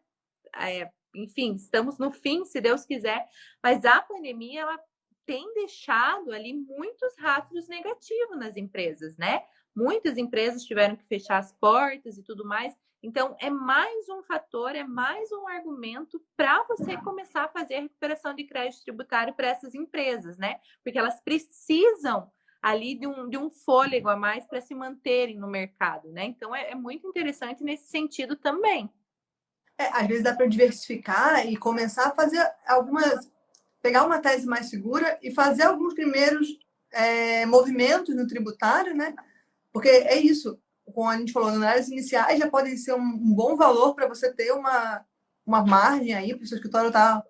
enfim, estamos no fim, se Deus quiser, mas a pandemia, ela tem deixado ali muitos rastros negativos nas empresas, né? Muitas empresas tiveram que fechar as portas e tudo mais. Então, é mais um fator, é mais um argumento para você começar a fazer a recuperação de crédito tributário para essas empresas, né? Porque elas precisam ali de um fôlego a mais para se manterem no mercado, né? Então, é muito interessante nesse sentido também. Às vezes dá para diversificar e começar a fazer algumas, pegar uma tese mais segura e fazer alguns primeiros movimentos no tributário, né? Porque é isso, como a gente falou, nas áreas iniciais já podem ser um bom valor para você ter uma margem aí para o seu escritório estar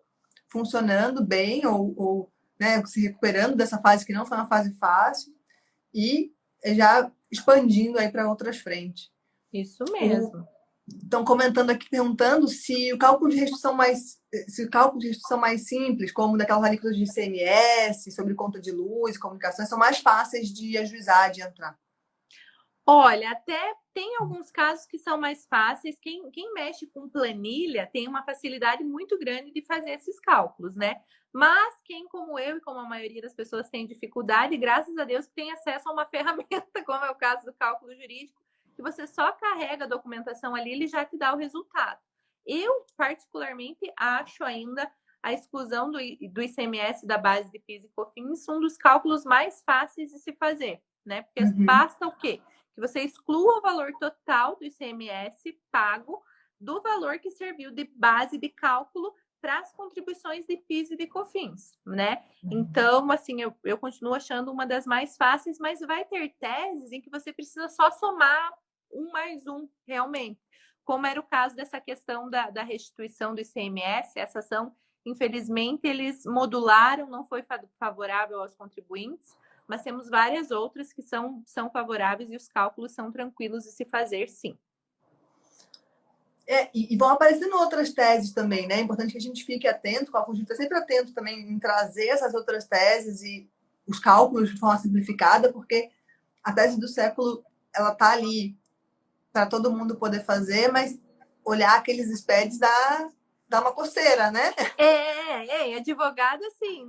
funcionando bem ou né, se recuperando dessa fase que não foi uma fase fácil e já expandindo aí para outras frentes. Isso mesmo. Estão comentando aqui, perguntando se o cálculo de restituição mais simples, como daquelas alíquotas de ICMS, sobre conta de luz, comunicações, são mais fáceis de ajuizar, de entrar. Olha, até tem alguns casos que são mais fáceis. Quem mexe com planilha tem uma facilidade muito grande de fazer esses cálculos, né? Mas quem, como eu e como a maioria das pessoas, tem dificuldade, graças a Deus tem acesso a uma ferramenta, como é o caso do cálculo jurídico, que você só carrega a documentação ali, ele já te dá o resultado. Eu, particularmente, acho ainda a exclusão do ICMS da base de PIS e COFINS um dos cálculos mais fáceis de se fazer, né? Porque basta o quê? Que você exclua o valor total do ICMS pago do valor que serviu de base de cálculo para as contribuições de PIS e de COFINS, né? Então, assim, eu continuo achando uma das mais fáceis, mas vai ter teses em que você precisa só somar um mais um, realmente. Como era o caso dessa questão da restituição do ICMS, essa ação, infelizmente, eles modularam, não foi favorável aos contribuintes, mas temos várias outras que são favoráveis e os cálculos são tranquilos de se fazer, sim. E vão aparecendo outras teses também, né? É importante que a gente fique atento, a gente está sempre atento também em trazer essas outras teses e os cálculos de forma simplificada, porque a tese do século, ela está ali para todo mundo poder fazer, mas olhar aqueles SPEDs dá uma coceira, né? Advogado, assim,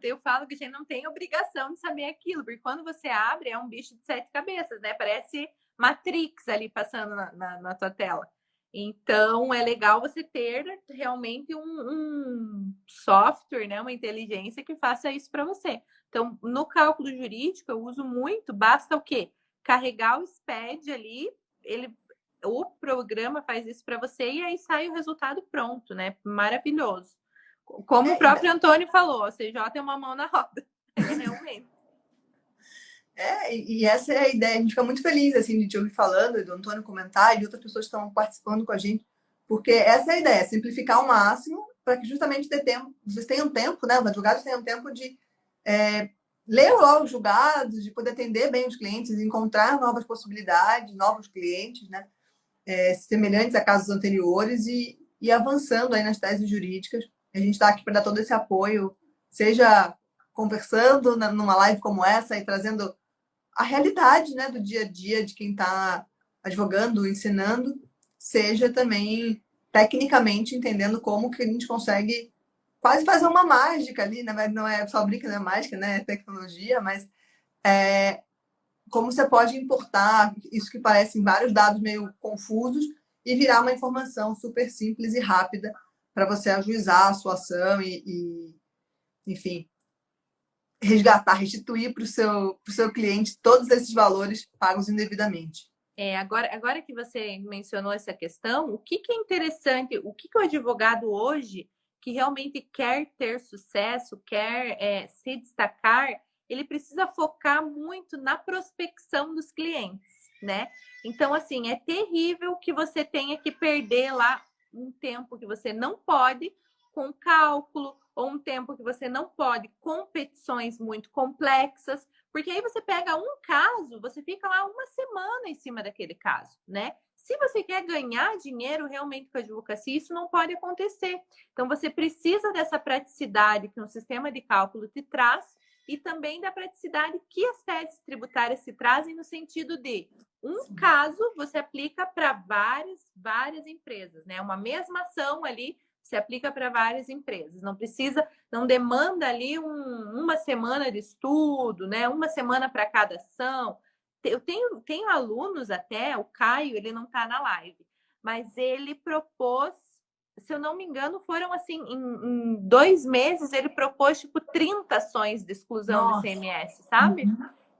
eu falo que a gente não tem obrigação de saber aquilo, porque quando você abre, é um bicho de 7 cabeças, né? Parece Matrix ali passando na tua tela. Então, é legal você ter realmente um software, né? Uma inteligência que faça isso para você. Então, no cálculo jurídico, eu uso muito, basta o quê? Carregar o SPED ali, o programa faz isso para você e aí sai o resultado pronto, né? Maravilhoso. Como o próprio Antônio falou, a CJ tem uma mão na roda. Realmente. E essa é a ideia. A gente fica muito feliz assim, de te ouvir falando, do Antônio comentar, e de outras pessoas que estão participando com a gente, porque essa é a ideia, simplificar ao máximo, para que justamente vocês tenham tempo, né? Os advogados tenham tempo de ler lá os julgados, de poder atender bem os clientes, encontrar novas possibilidades, novos clientes, né? Semelhantes a casos anteriores e avançando aí nas teses jurídicas. A gente está aqui para dar todo esse apoio, seja conversando numa live como essa e trazendo a realidade, né, do dia a dia de quem está advogando, ensinando, seja também tecnicamente entendendo como que a gente consegue quase fazer uma mágica ali, né? Não é só brinca, não é mágica, né? É tecnologia, mas como você pode importar isso que parecem vários dados meio confusos e virar uma informação super simples e rápida para você ajuizar a sua ação enfim, restituir para o seu cliente todos esses valores pagos indevidamente. Agora que você mencionou essa questão, o que é interessante, o que o advogado hoje, que realmente quer ter sucesso, quer se destacar, ele precisa focar muito na prospecção dos clientes, né? Então, assim, é terrível que você tenha que perder lá um tempo que você não pode com cálculo, ou um tempo que você não pode com petições muito complexas, porque aí você pega um caso, você fica lá uma semana em cima daquele caso, né? Se você quer ganhar dinheiro realmente com a advocacia, isso não pode acontecer. Então, você precisa dessa praticidade que um sistema de cálculo te traz e também da praticidade que as teses tributárias se trazem no sentido de um caso você aplica para várias empresas, né? Uma mesma ação ali se aplica para várias empresas. Não demanda ali uma semana de estudo, né? Uma semana para cada ação. Eu tenho alunos até, o Caio, ele não está na live, mas ele propôs, se eu não me engano, foram assim, em 2 meses, ele propôs tipo 30 ações de exclusão do Nossa. ICMS, sabe?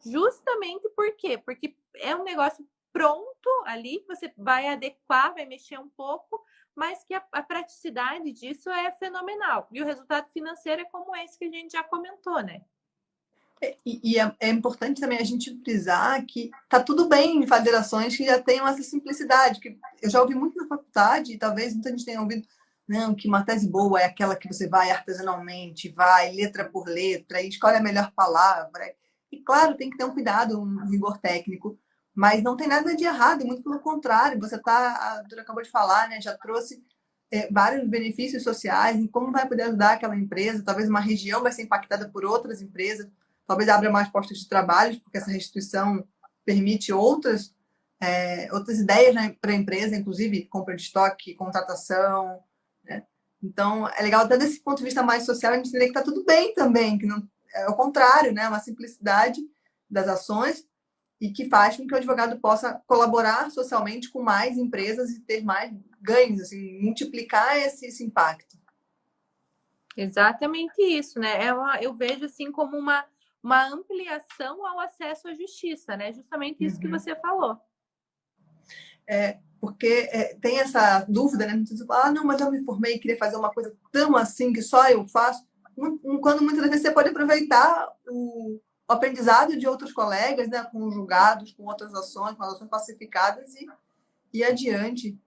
Justamente por quê? Porque é um negócio pronto ali, você vai adequar, vai mexer um pouco, mas que a praticidade disso é fenomenal. E o resultado financeiro é como esse que a gente já comentou, né? É importante também a gente frisar que tá tudo bem em federações que já tenham essa simplicidade, que eu já ouvi muito na faculdade, e talvez muita gente tenha ouvido, não, que uma tese boa é aquela que você vai artesanalmente, vai letra por letra, e escolhe a melhor palavra. E claro, tem que ter um cuidado, um rigor técnico, mas não tem nada de errado, muito pelo contrário, você tá, a doutora acabou de falar, né, já trouxe vários benefícios sociais, e como vai poder ajudar aquela empresa, talvez uma região vai ser impactada por outras empresas, talvez abra mais postos de trabalho, porque essa restituição permite outras ideias, né, para a empresa, inclusive compra de estoque, contratação. Né? Então, é legal até desse ponto de vista mais social a gente entender que está tudo bem também, que não, é o contrário, né, uma simplicidade das ações e que faz com que o advogado possa colaborar socialmente com mais empresas e ter mais ganhos, assim, multiplicar esse impacto. Exatamente isso, né? Eu vejo assim como uma ampliação ao acesso à justiça, né? Justamente isso que você falou. Porque tem essa dúvida, né? Você fala, não, mas eu me formei e queria fazer uma coisa tão assim que só eu faço. Quando muitas vezes você pode aproveitar o aprendizado de outros colegas, né? Com julgados, com outras ações, com ações pacificadas e ir adiante.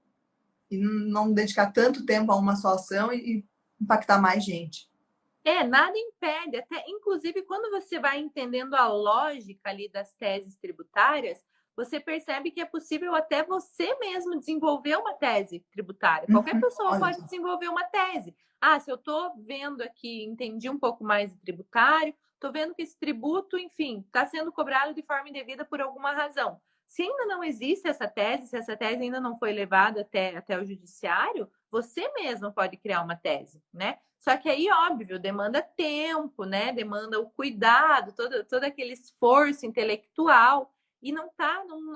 E não dedicar tanto tempo a uma só ação e impactar mais gente. Nada impede, até inclusive quando você vai entendendo a lógica ali das teses tributárias, você percebe que é possível até você mesmo desenvolver uma tese tributária. Qualquer pessoa pode desenvolver uma tese. Ah, se eu estou vendo aqui, entendi um pouco mais de tributário, estou vendo que esse tributo, enfim, está sendo cobrado de forma indevida por alguma razão. Se ainda não existe essa tese, se essa tese ainda não foi levada até o judiciário, você mesmo pode criar uma tese, né? Só que aí, óbvio, demanda tempo, né? Demanda o cuidado, todo aquele esforço intelectual. E não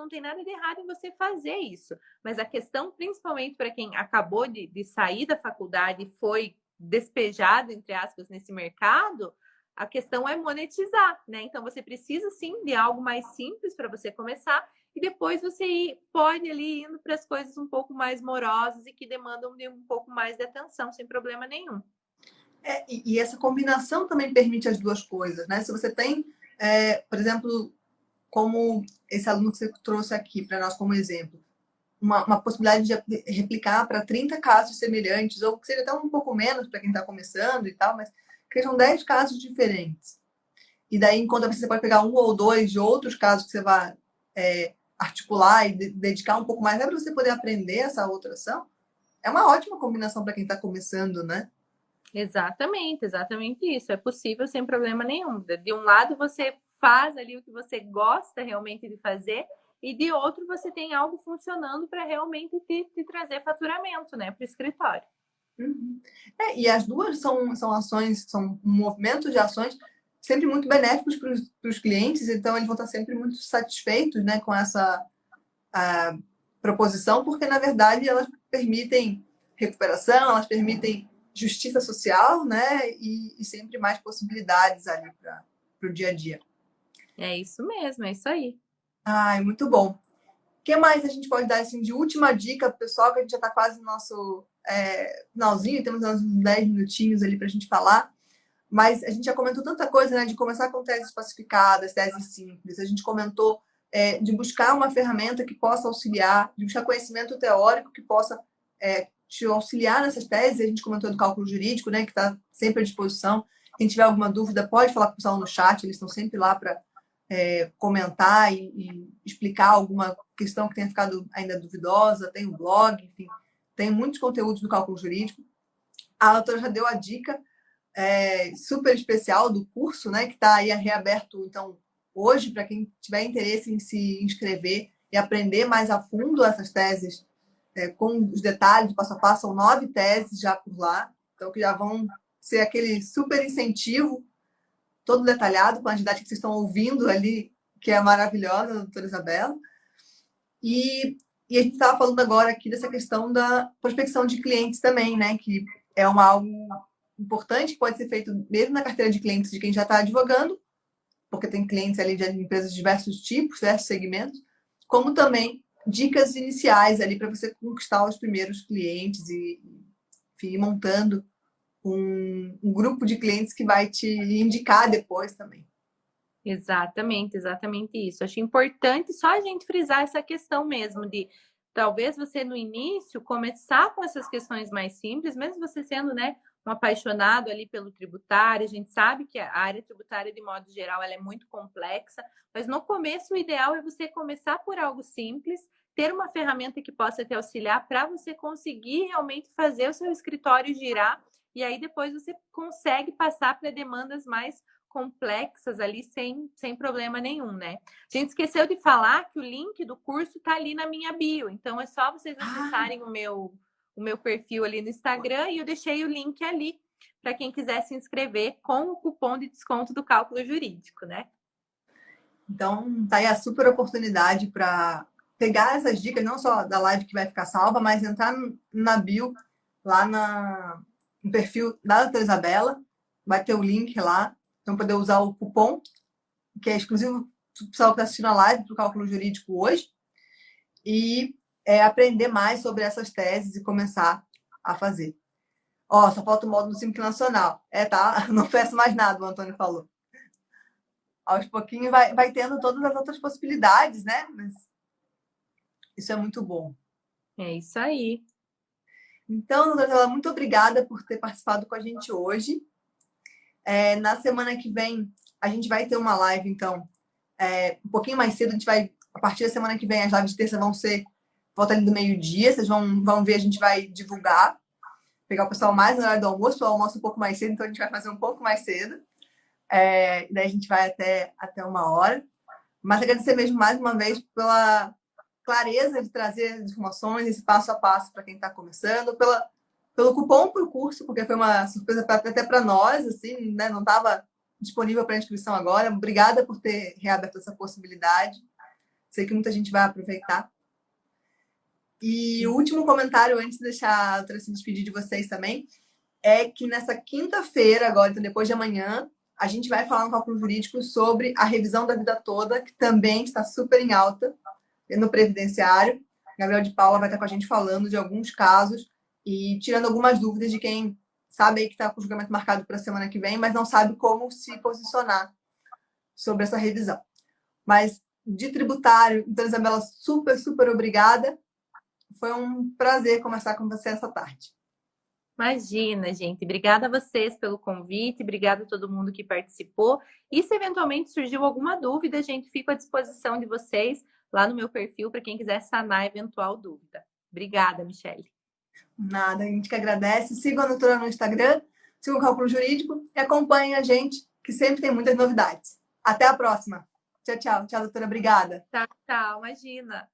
tem nada de errado em você fazer isso. Mas a questão, principalmente para quem acabou de sair da faculdade e foi despejado, entre aspas, nesse mercado, a questão é monetizar, né? Então você precisa sim de algo mais simples para você começar e depois você pode ali indo para as coisas um pouco mais morosas e que demandam de um pouco mais de atenção, sem problema nenhum. E essa combinação também permite as duas coisas, né? Se você tem, por exemplo, como esse aluno que você trouxe aqui para nós como exemplo, uma possibilidade de replicar para 30 casos semelhantes, ou que seja até um pouco menos para quem está começando e tal, mas que sejam 10 casos diferentes. E daí, enquanto você pode pegar um ou dois de outros casos que você vai articular e dedicar um pouco mais, para você poder aprender essa outra ação, é uma ótima combinação para quem está começando, né? Exatamente isso. É possível sem problema nenhum. De um lado, você faz ali o que você gosta realmente de fazer, e de outro, você tem algo funcionando para realmente te trazer faturamento, né, para o escritório. Uhum. E as duas são ações, são movimentos de ações sempre muito benéficos para os clientes, então eles vão estar sempre muito satisfeitos, né, com essa proposição, porque na verdade elas permitem recuperação, elas permitem justiça social, né, e sempre mais possibilidades ali para o dia a dia. É isso mesmo, é isso aí. Ai, muito bom. O que mais a gente pode dar assim, de última dica para o pessoal, que a gente já está quase no nosso finalzinho, temos uns 10 minutinhos ali para a gente falar, mas a gente já comentou tanta coisa, né, de começar com teses pacificadas, teses simples, a gente comentou de buscar uma ferramenta que possa auxiliar, de buscar conhecimento teórico que possa te auxiliar nessas teses, a gente comentou do cálculo jurídico, né, que está sempre à disposição. Quem tiver alguma dúvida, pode falar com o pessoal no chat, eles estão sempre lá para comentar e explicar alguma questão que tenha ficado ainda duvidosa, tem um blog, enfim, tem muitos conteúdos do cálculo jurídico. A autora já deu a dica super especial do curso, né, que está aí reaberto, então, hoje, para quem tiver interesse em se inscrever e aprender mais a fundo essas teses, com os detalhes, passo a passo, são 9 teses já por lá, então que já vão ser aquele super incentivo todo detalhado, com a didática que vocês estão ouvindo ali, que é maravilhosa, doutora Isabela. E E a gente estava falando agora aqui dessa questão da prospecção de clientes também, né? Que é algo importante que pode ser feito mesmo na carteira de clientes de quem já está advogando, porque tem clientes ali de empresas de diversos tipos, diversos segmentos, como também dicas iniciais ali para você conquistar os primeiros clientes e enfim, ir montando um grupo de clientes que vai te indicar depois também. Exatamente, exatamente isso. Acho importante só a gente frisar essa questão mesmo de talvez você no início começar com essas questões mais simples, mesmo você sendo, né, um apaixonado ali pelo tributário, a gente sabe que a área tributária de modo geral ela é muito complexa, mas no começo o ideal é você começar por algo simples, ter uma ferramenta que possa te auxiliar para você conseguir realmente fazer o seu escritório girar e aí depois você consegue passar para demandas mais complexas ali sem problema nenhum, né? A gente esqueceu de falar que o link do curso tá ali na minha bio, então é só vocês acessarem o meu perfil ali no Instagram e eu deixei o link ali para quem quiser se inscrever com o cupom de desconto do cálculo jurídico, né? Então, tá aí a super oportunidade para pegar essas dicas, não só da live que vai ficar salva, mas entrar na bio, lá no perfil da doutora Isabela, vai ter o link lá, então poder usar o cupom, que é exclusivo para o pessoal que está assistindo a live do cálculo jurídico hoje, e aprender mais sobre essas teses e começar a fazer. Ó, só falta o módulo Simples Nacional. Tá? Não peço mais nada, o Antônio falou. Aos pouquinhos vai tendo todas as outras possibilidades, né? Mas isso é muito bom. É isso aí. Então, doutora, muito obrigada por ter participado com a gente hoje. Na semana que vem, a gente vai ter uma live, então, um pouquinho mais cedo. A gente vai, a partir da semana que vem, as lives de terça vão ser volta ali do meio-dia. Vocês vão ver, a gente vai divulgar. Pegar o pessoal mais no horário do almoço, o almoço um pouco mais cedo, então a gente vai fazer um pouco mais cedo. Daí a gente vai até 1 hora. Mas agradecer mesmo mais uma vez pela clareza de trazer as informações, esse passo a passo para quem está começando, pelo cupom para o curso, porque foi uma surpresa até para nós, assim, né? Não estava disponível para inscrição agora. Obrigada por ter reaberto essa possibilidade. Sei que muita gente vai aproveitar. E o último comentário, antes de deixar a doutora se despedir de vocês também, é que nessa quinta-feira, agora, então depois de amanhã, a gente vai falar no cálculo jurídico sobre a revisão da vida toda, que também está super em alta no previdenciário. Gabriel de Paula vai estar com a gente falando de alguns casos e tirando algumas dúvidas de quem sabe aí que está com o julgamento marcado para a semana que vem, mas não sabe como se posicionar sobre essa revisão. Mas de tributário, então, Isabela, super, super obrigada. Foi um prazer conversar com você essa tarde. Imagina, gente. Obrigada a vocês pelo convite, obrigada a todo mundo que participou. E se eventualmente surgiu alguma dúvida, gente, fico à disposição de vocês lá no meu perfil para quem quiser sanar eventual dúvida. Obrigada, Michele. Nada, a gente que agradece. Sigam a doutora no Instagram, sigam o Cálculo Jurídico e acompanhem a gente, que sempre tem muitas novidades. Até a próxima. Tchau, tchau. Tchau, doutora. Obrigada. Tchau, tchau. Imagina.